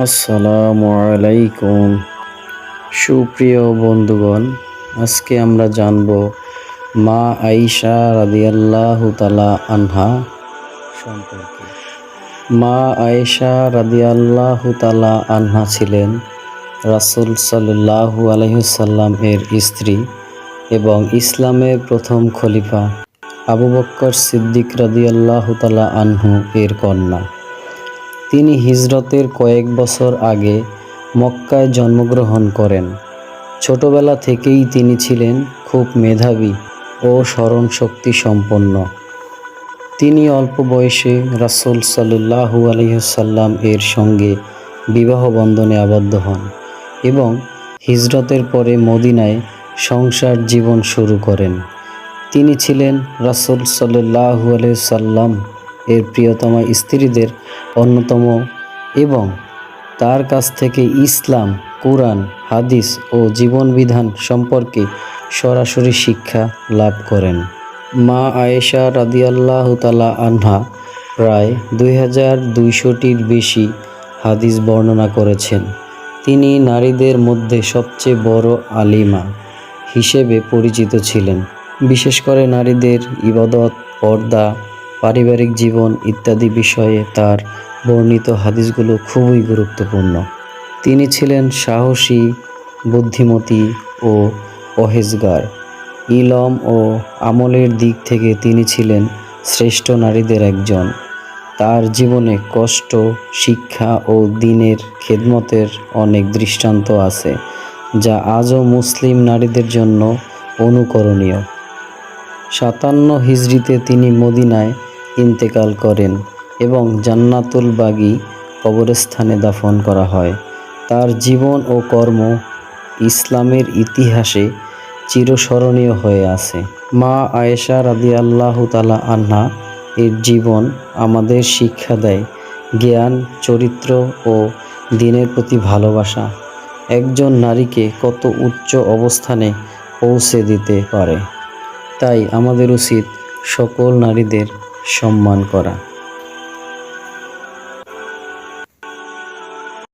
আসসালামু আলাইকুম। সুপ্রিয় বন্ধুগণ, আজকে আমরা জানব মা আয়েশা রাদিয়াল্লাহু তাআলা আনহা সম্পর্কে। মা আয়েশা রাদিয়াল্লাহু তাআলা আনহা ছিলেন রাসূল সাল্লাল্লাহু আলাইহি ওয়াসাল্লাম এর স্ত্রী এবং ইসলামের প্রথম খলিফা আবু বকর সিদ্দিক রাদিয়াল্লাহু তাআলা আনহু এর কন্যা। তিনি হিজরতের কয়েক বছর আগে মক্কায় জন্মগ্রহণ করেন। ছোটবেলা থেকেই তিনি ছিলেন খুব মেধাবী ও স্মরণশক্তি সম্পন্ন। তিনি অল্প বয়সে রাসূল সাল্লাল্লাহু আলাইহি ওয়াসাল্লাম এর সঙ্গে বিবাহ বন্ধনে আবদ্ধ হন এবং হিজরতের পরে মদিনায় সংসার জীবন শুরু করেন। তিনি ছিলেন রাসূল সাল্লাল্লাহু আলাইহি ওয়াসাল্লাম এর প্রিয়তমা স্ত্রীদের অন্যতম এবং তার কাছ থেকে ইসলাম, কুরআন, হাদিস ও জীবনবিধান সম্পর্কে সরাসরি শিক্ষা লাভ করেন। মা আয়েশা রাদিয়াল্লাহু তাআলা আনহা প্রায় 2200টির বেশি হাদিস বর্ণনা করেছেন। তিনি নারীদের মধ্যে সবচেয়ে বড় আলিমা হিসেবে পরিচিত ছিলেন। বিশেষ করে নারীদের ইবাদত, পর্দা, পারিবারিক জীবন ইত্যাদি বিষয়ে তার বর্ণিত হাদিসগুলো খুবই গুরুত্বপূর্ণ। তিনি ছিলেন সাহসী, বুদ্ধিমতী ও পরহেজগার। ইলম ও আমলের দিক থেকে তিনি ছিলেন শ্রেষ্ঠ নারীদের একজন। তার জীবনে কষ্ট, শিক্ষা ও দ্বীনের খেদমতের অনেক দৃষ্টান্ত আছে, যা আজও মুসলিম নারীদের জন্য অনুকরণীয়। 57 হিজরিতে তিনি মদিনায় ইন্তেকাল করেন এবং জান্নাতুল বাগী কবরস্থানে দাফন করা হয়। তার জীবন ও কর্ম ইসলামের ইতিহাসে চিরস্মরণীয় হয়ে আছে। মা আয়েশা রাদিয়াল্লাহু তাআলা আনহা এর জীবন আমাদের শিক্ষা দেয় জ্ঞান, চরিত্র ও দ্বীনের প্রতি ভালোবাসা একজন নারীকে কত উচ্চ অবস্থানে পৌঁছে দিতে পারে। তাই আমাদের উচিত সকল নারীদের সম্মান করা।